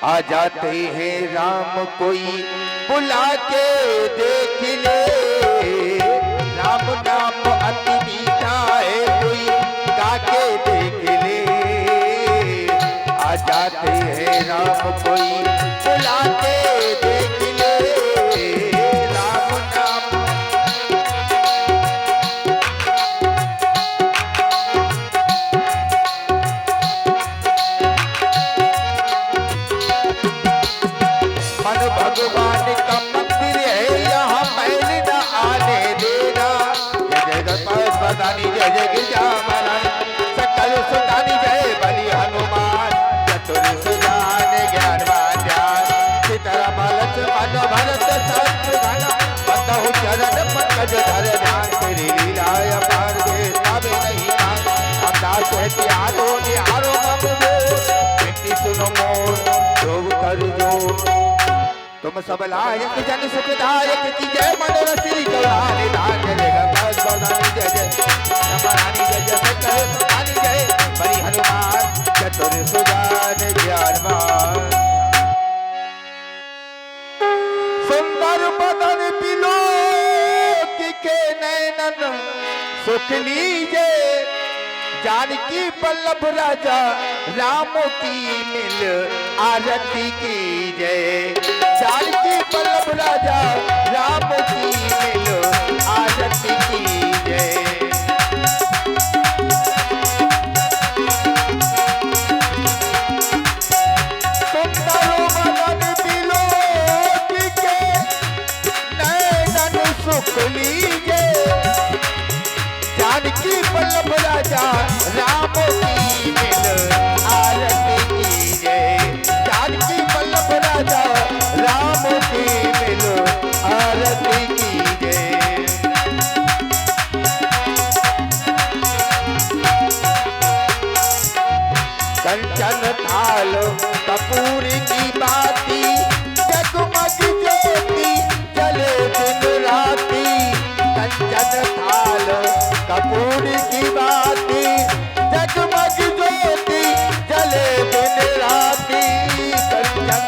आ जाते हैं राम कोई बुला के देख ले, राम नाम अति मीठा है कोई गा के देख ले। आ जाते हैं राम कोई बुला के देख ले, राम नाम। मन भगवान का मंदिर है यहाँ मैल न आने देना। जय जय पदानी जय जय गिरजामणि, सकल सुतानी जय बलि हनुमान। चतुर सुजान ज्ञानवान ध्यान, सीताराम लक्ष्मण भरत शत्रुघ्न। बंधु चरण पंकज धर ध्यान, तेरी लीला अपार देखा भी नहीं मान। हम दास है त्यारो निहारो मम मोर, बेटी सुनो मोर योग कर जोर। तुम सब लायक जन सुखदायक की जय, मनोरसी कल्याण दान। जय गंगा गौरानी जय जय रमानी जय जय सकल सुतानी जय बलि हनुमान। चतुर सुजान ज्ञानवान, सुंदर बदन बिलोक के नैनन सुख लीजे। जानकी वल्लभ राजा राम की मिल आरती की जय। जानकी वल्लभ राजा राम की मिल आरती की जय। सुंदर बदन बिलोक के नैनन सुख लीजे। जानकी वल्लभ राजा राम की मिल आरती की जय। जानकी वल्लभ राजा राम की मिल आरती की जय। कंचन थाल कपूर की बाती, जगमग ज्योति जले दिन राती। कंचन थाल कपूर की बाती, जगमग ज्योति जले दिन राती। कंचन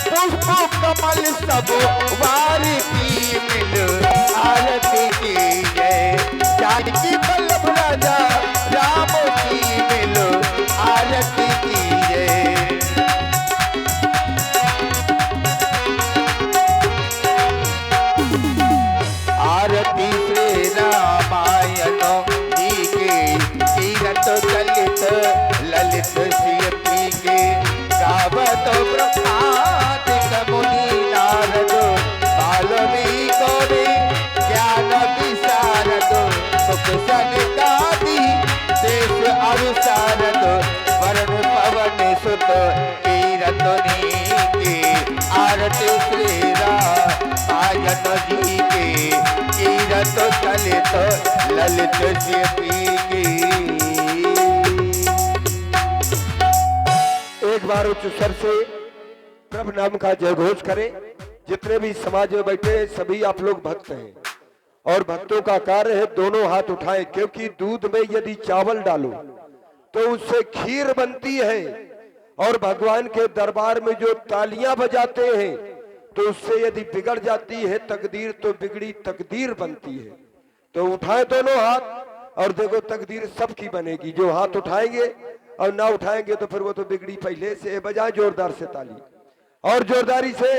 पुष्प कमल सब वारी की मिल आरती की जय। जानकी वल्लभ राजा राम की मिल आरती की जय। आरती श्री रामायण जी के, कीरत ललित ललित श्री के। गावत ब्रह्मादिक मुनि नारद, वाल्मीकि ज्ञान विशारद। सुख सनकादि शेष अविशारद, वरण पवन सुत कीरत नीके। आरती श्री रामायण जी के, कीरत ललित ललित श्री की। एक बार उच्च स्वर से प्रभु नाम का जय घोष करें। जितने भी समाज में बैठे सभी आप लोग भक्त हैं और भक्तों का कार्य है दोनों हाथ उठाएं, क्योंकि दूध में यदि चावल डालो तो उससे खीर बनती है। और भगवान के दरबार में जो तालियां बजाते हैं तो उससे यदि बिगड़ जाती है तकदीर तो बिगड़ी तकदीर बनती है। तो उठाएं दोनों हाथ और देखो तकदीर सबकी बनेगी। जो हाथ उठाएंगे और ना उठाएंगे तो फिर वो तो बिगड़ी पहले से। बजाएं जोरदार से ताली और जोरदारी से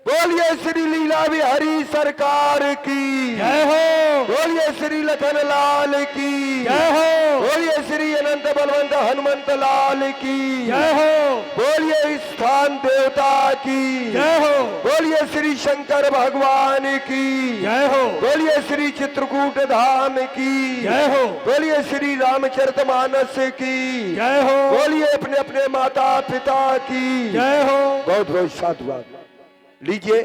बोलिए श्री लीला बिहारी सरकार की जय हो। बोलिए श्री लखन लाल की जय हो। बोलिए श्री अनंत बलवंत हनुमंत लाल की जय हो। बोलिए स्थान देवता की जय हो। बोलिए श्री शंकर भगवान की जय हो। बोलिए श्री चित्रकूट धाम की जय हो। बोलिए श्री रामचरितमानस की जय हो। बोलिए अपने अपने माता पिता की जय हो। बहुत बहुत साधुवाद लीजिए।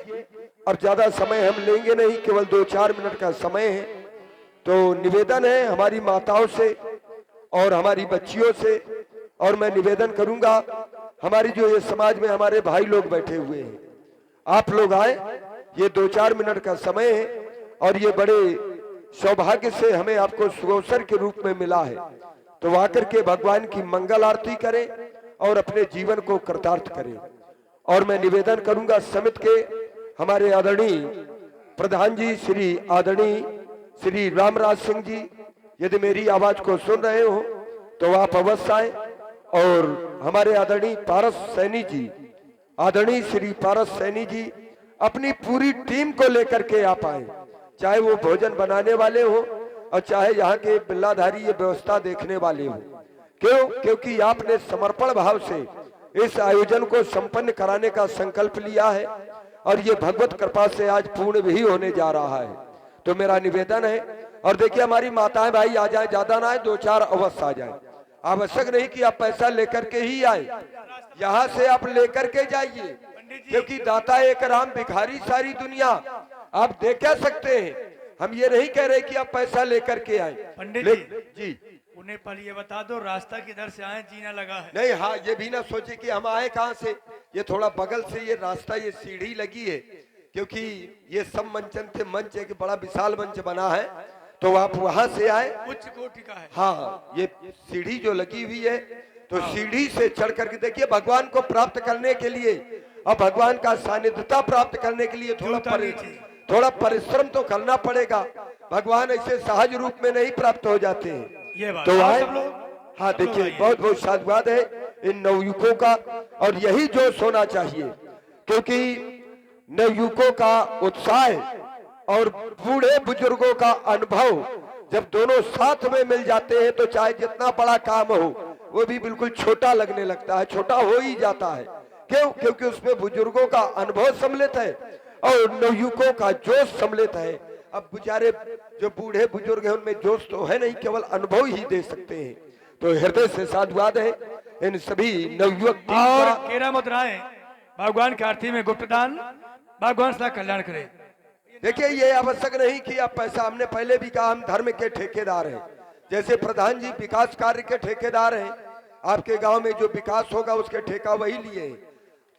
और ज्यादा समय हम लेंगे नहीं, केवल 2-4 मिनट का समय है। तो निवेदन है हमारी माताओं से और हमारी बच्चियों से, और मैं निवेदन करूंगा हमारी जो ये समाज में हमारे भाई लोग बैठे हुए हैं, आप लोग आए, ये 2-4 मिनट का समय है और ये बड़े सौभाग्य से हमें आपको सुअवसर के रूप में मिला है, तो आकर के भगवान की मंगल आरती करें और अपने जीवन को कृतार्थ करें। और मैं निवेदन करूंगा समिति के हमारे आदरणीय प्रधान जी श्री आदरणीय श्री रामराज सिंह जी, यदि मेरी आवाज को सुन रहे हो तो आप अवश्य आए। और हमारे आदरणीय पारस सैनी जी, आदरणीय श्री पारस सैनी जी अपनी पूरी टीम को लेकर के आप आए, चाहे वो भोजन बनाने वाले हो और चाहे यहाँ के बिल्लाधारी ये व्यवस्था देखने वाले हो। क्यों? क्योंकि आपने समर्पण भाव से इस आयोजन को संपन्न कराने का संकल्प लिया है और ये भगवत कृपा से आज पूर्ण भी होने जा रहा है। तो मेरा निवेदन है, और देखिए हमारी माताएं भाई आ जाए, ज्यादा ना आए, 2-4 अवश्य आ जाए। आवश्यक नहीं कि आप पैसा लेकर के ही आए, यहाँ से आप लेकर के जाइए, क्योंकि दाता एक राम भिखारी सारी दुनिया। आप देख क्या सकते हैं, हम ये नहीं कह रहे कि आप पैसा लेकर के आए। पंडित जी उन्हें पहले ये बता दो रास्ता किधर से आए, जीना लगा है। नहीं, हाँ ये भी ना सोचे कि हम आए कहाँ से, ये थोड़ा बगल से ये रास्ता, ये सीढ़ी लगी है, क्योंकि ये सब मंचन थे, मंच एक बड़ा विशाल मंच बना है, तो आप वहां से आए, उच्च कोटि का है। हाँ ये सीढ़ी जो लगी हुई है, तो सीढ़ी से चढ़ करके देखिए भगवान को प्राप्त करने के लिए और भगवान का सानिध्यता प्राप्त करने के लिए थोड़ा परिश्रम तो करना पड़ेगा। भगवान ऐसे सहज रूप में नहीं प्राप्त हो जाते हैं। ये बात तो आए, सब लोग हाँ देखिए बहुत बहुत साधुवाद है इन नवयुवकों का, और यही जोश होना चाहिए, क्योंकि नवयुवकों का उत्साह और बूढ़े बुजुर्गों का अनुभव जब दोनों साथ में मिल जाते हैं तो चाहे जितना बड़ा काम हो वो भी बिल्कुल छोटा लगने लगता है, छोटा हो ही जाता है। क्यों? क्योंकि उसमें बुजुर्गों का अनुभव सम्मिलित है और नवयुवकों का जोश सम्मिलित है। अब बेचारे जो बूढ़े बुजुर्ग हैं उनमें जोश तो है नहीं, केवल अनुभव ही दे सकते हैं। तो हृदय से साधुवाद है इन सभी नवयुवक। और केरा मुद्राएं भगवान की आरती में गुप्तदान, भगवान सदा कल्याण करे। देखिए ये आवश्यक नहीं कि आप पैसा, हमने पहले भी कहा हम धर्म के ठेकेदार हैं, जैसे प्रधान जी विकास कार्य के ठेकेदार हैं, आपके गांव में जो विकास होगा उसके ठेका वही लिए हैं,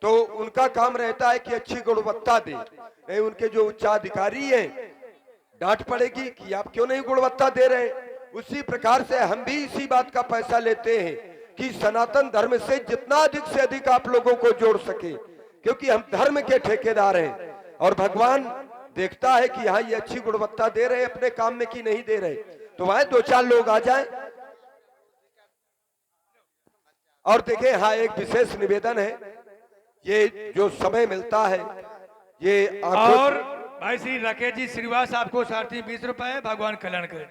तो उनका काम रहता है कि अच्छी गुणवत्ता दे। उनके जो उच्चाधिकारी हैं डांट पड़ेगी कि आप क्यों नहीं गुणवत्ता दे रहे। उसी प्रकार से हम भी इसी बात का पैसा लेते हैं कि सनातन धर्म से जितना अधिक से अधिक आप लोगों को जोड़ सके, क्योंकि हम धर्म के ठेकेदार हैं और भगवान देखता है कि यहाँ ये अच्छी गुणवत्ता दे रहे अपने काम में कि नहीं दे रहे। तो वहां 2-4 लोग आ जाएं। और देखें, हाँ एक विशेष निवेदन है, ये जो समय मिलता है ये और भाई श्री राकेश जी श्रीवास आपको सारथी 20 रुपए, भगवान कल्याण करे।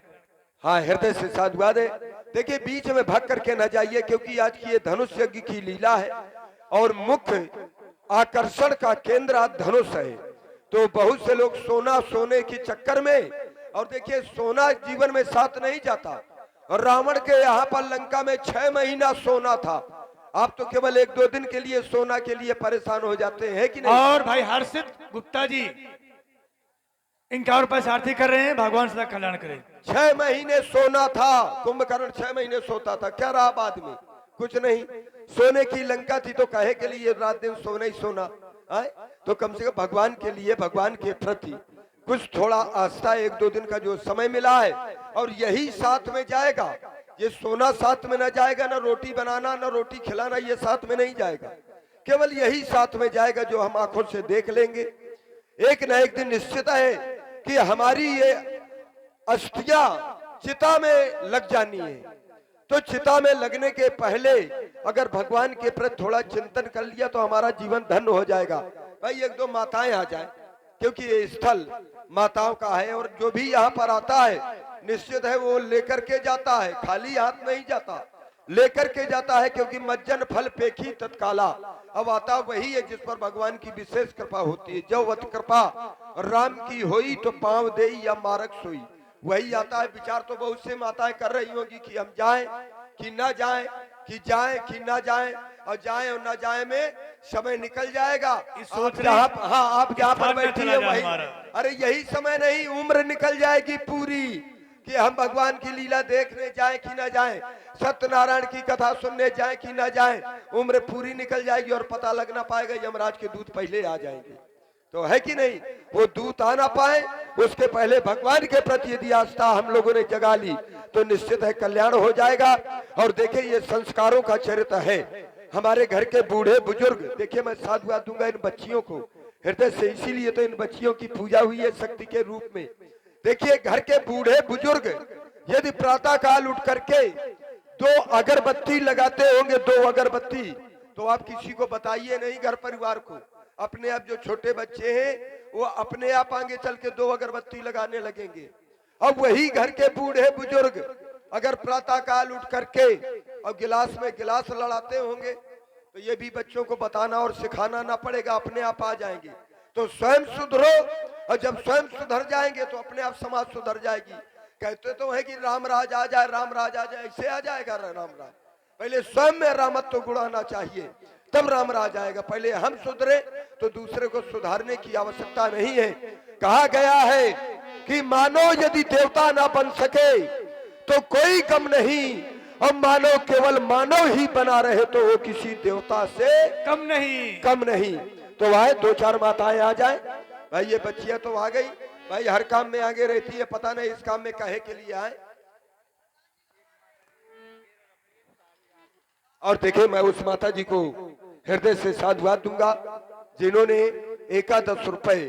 हाँ हृदय से साधुवाद है। देखिए बीच में भाग करके न जाइए, क्योंकि आज की ये धनुष यज्ञ की लीला है और मुख्य आकर्षण का केंद्र आज धनुष है। तो बहुत से लोग सोने के चक्कर में, और देखिए सोना जीवन में साथ नहीं जाता, और रावण के यहाँ पर लंका में 6 महीना सोना था। आप तो केवल 1-2 दिन के लिए सोना के लिए परेशान हो जाते हैं कि नहीं। और भाई हर्षित गुप्ता जी 51 रुपए सारथी कर रहे हैं, भगवान सदा कल्याण करे। 6 महीने सोना था, कुंभकर्ण 6 महीने सोता था, क्या रहा बाद में? कुछ नहीं। सोने की लंका थी तो कहे के लिए रात दिन सोना ही सोना है। तो कम से कम भगवान के लिए, भगवान के प्रति कुछ थोड़ा आस्था, 1-2 दिन का जो समय मिला है, और यही साथ में जाएगा। ये सोना साथ में ना जाएगा, ना रोटी बनाना, ना रोटी खिलाना, ये साथ में नहीं जाएगा। केवल यही साथ में जाएगा जो हम आंखों से देख लेंगे। एक न एक दिन निश्चित है कि हमारी ये अस्थियां चिता में लग जानी है। तो चिता में लगने के पहले अगर भगवान के प्रति थोड़ा चिंतन कर लिया तो हमारा जीवन धन्य हो जाएगा। भाई 1-2 माताएं आ जाए, क्योंकि ये स्थल माताओं का है, और जो भी यहाँ पर आता है निश्चित है वो लेकर के जाता है, खाली हाथ नहीं जाता, लेकर के जाता है, क्योंकि मज्जन फल पेखी तत्काला। अब आता वही है जिस पर भगवान की विशेष कृपा होती है। जो वत कृपा राम की होई तो पांव देई या मारक सोई, वही आता है। विचार तो बहुत से माताएं कर रही होंगी कि हम जाएं कि ना जाएं, कि जाएं कि ना जाएं, और जाएं और ना जाएं में समय निकल जाएगा। आप जहाँ पर बैठी है वही, अरे यही समय नहीं, उम्र निकल जाएगी पूरी कि हम भगवान की लीला देखने जाएं कि ना जाएं, सत्यनारायण की कथा सुनने जाएं कि ना जाएं, उम्र पूरी निकल जाएगी और पता लग ना पाएगा, यमराज के दूत पहले आ जाएंगे। तो है कि नहीं, वो दूत आ ना पाए उसके पहले भगवान के प्रति यदि आस्था हम लोगों ने जगा ली तो निश्चित है कल्याण हो जाएगा। और देखिए ये संस्कारों का चरित्र है। हमारे घर के बूढ़े बुजुर्ग, देखिए मैं साधुवाद दूंगा इन बच्चियों को हृदय से, इसीलिए तो इन बच्चियों की पूजा हुई है शक्ति के रूप में। देखिए घर के बूढ़े बुजुर्ग यदि प्रातः काल उठ करके 2 अगरबत्ती लगाते होंगे, 2 अगरबत्ती, तो आप किसी को बताइए नहीं, घर परिवार को, अपने आप जो छोटे बच्चे हैं वो अपने आप आगे चल के 2 अगरबत्ती लगाने लगेंगे। अब वही घर के बूढ़े बुजुर्ग अगर प्रातः काल उठ करके और गिलास में गिलास लड़ाते होंगे तो ये भी बच्चों को बताना और सिखाना ना पड़ेगा, अपने आप आ जाएंगे। तो स्वयं सुधरो, और जब स्वयं सुधर जाएंगे तो अपने आप समाज सुधर जाएगी। कहते तो है कि राम राज आ जाए, राम राज आ जाए, ऐसे आ जाएगा राम राज? पहले स्वयं में रामत्व गुणाना चाहिए, तब राम राज आएगा। पहले हम सुधरे तो दूसरे को सुधारने की आवश्यकता नहीं है। कहा गया है कि मानो यदि देवता ना बन सके तो कोई कम नहीं, और मानो केवल मानव ही बना रहे तो वो किसी देवता से कम नहीं। तो आए 2-4 माताएं आ जाए भाई, ये बच्चियां तो आ गई भाई, हर काम में आगे रहती है, पता नहीं इस काम में काहे के लिए आए। और देखिए मैं उस माता जी को हृदय से साधुवाद दूंगा जिन्होंने 11 रुपए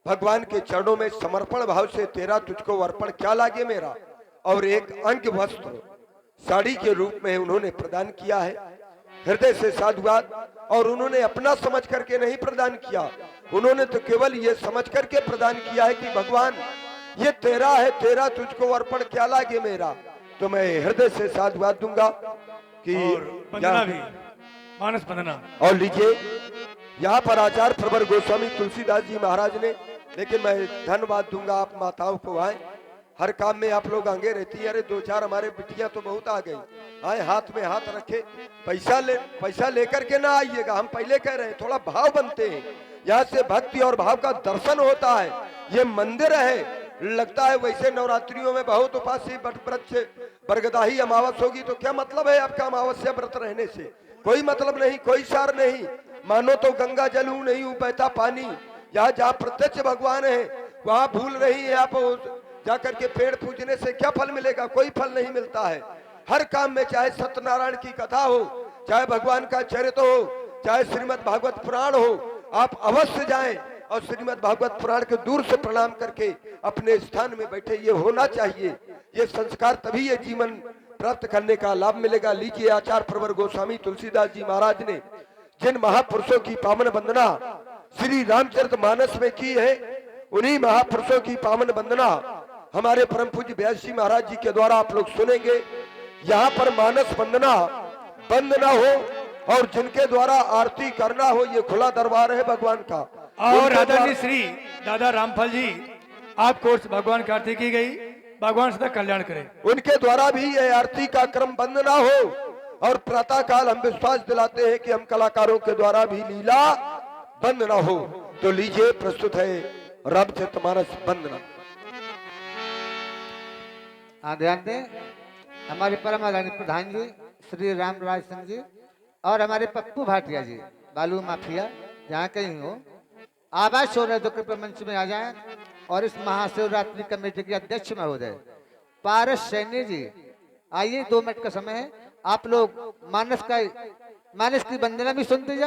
भगवान के चरणों में समर्पण भाव से, तेरा तुझको अर्पण क्या लागे मेरा, और एक अंग वस्त्र साड़ी के रूप में उन्होंने प्रदान किया है। हृदय से साधुवाद। और उन्होंने अपना समझ करके नहीं प्रदान किया, उन्होंने तो केवल ये समझ करके प्रदान किया है कि भगवान ये तेरा है, तेरा तुझको अर्पण क्या लागे मेरा। तो मैं हृदय से साधुवाद दूंगा कि वंदना भी, मानस वंदना। और लीजिए यहाँ पर आचार्य प्रवर गोस्वामी तुलसीदास जी महाराज ने, लेकिन मैं धन्यवाद दूंगा आप माताओं को, आए हर काम में आप लोग आगे रहती है। अरे 2-4 हमारे बिटियां तो बहुत आ गई, आए हाथ में हाथ रखे, पैसा लेकर के ना आइएगा, हम पहले कह रहे हैं थोड़ा भाव बनते हैं, यहाँ से भक्ति और भाव का दर्शन होता है। ये मंदिर है, लगता है वैसे नवरात्रियों में बहुत उपासी व्रत से बरगदाही अमावस होगी, तो क्या मतलब है आपका अमावस्या व्रत रहने से? कोई मतलब नहीं, कोई सार नहीं। मानो तो गंगा जल हूं नहीं हूं बहता पानी, यहाँ जहाँ प्रत्यक्ष भगवान है वहाँ भूल रही है आप, जाकर के पेड़ पूजने से क्या फल मिलेगा? कोई फल नहीं मिलता है। हर काम में चाहे सत्यनारायण की कथा हो, चाहे भगवान का चरित्र हो, चाहे श्रीमद् भागवत पुराण हो, आप अवश्य जाएं और श्रीमद् भागवत पुराण के दूर से प्रणाम करके अपने स्थान में बैठे। ये होना चाहिए, ये संस्कार, तभी ये जीवन प्राप्त करने का लाभ मिलेगा। लीजिए आचार्य प्रवर गोस्वामी तुलसीदास जी महाराज ने जिन महापुरुषों की पावन वंदना श्री रामचरितमानस में की है, उन्हीं महापुरुषों की पावन वंदना हमारे परम पूज्य व्यास जी महाराज जी के द्वारा आप लोग सुनेंगे। यहाँ पर मानस वंदना बंद ना हो और जिनके द्वारा आरती करना हो, ये खुला दरबार है भगवान का। और आदरणीय श्री दादा रामफल जी आप कोर्स भगवान की आरती की गई, भगवान सदा कल्याण करे। उनके द्वारा भी ये आरती का क्रम बंद ना हो, और प्रातः काल हम विश्वास दिलाते हैं कि हम कलाकारों के द्वारा भी लीला बंद ना हो। तो लीजिए प्रस्तुत है रामचरितमानस वंदना। ध्यान दें, हमारे परम आदरणीय प्रधान जी श्री रामराज सिंह जी और हमारे पप्पू भाटिया जी बालू माफिया जहाँ कहीं हो, आवाज हो रहे तो कृपया मंच में आ जाएं। और इस महाशिवरात्रि कमेटी के अध्यक्ष महोदय पारस सैनी जी, आइए 2 मिनट का समय है, आप लोग मानस की वंदना भी सुनते जाए।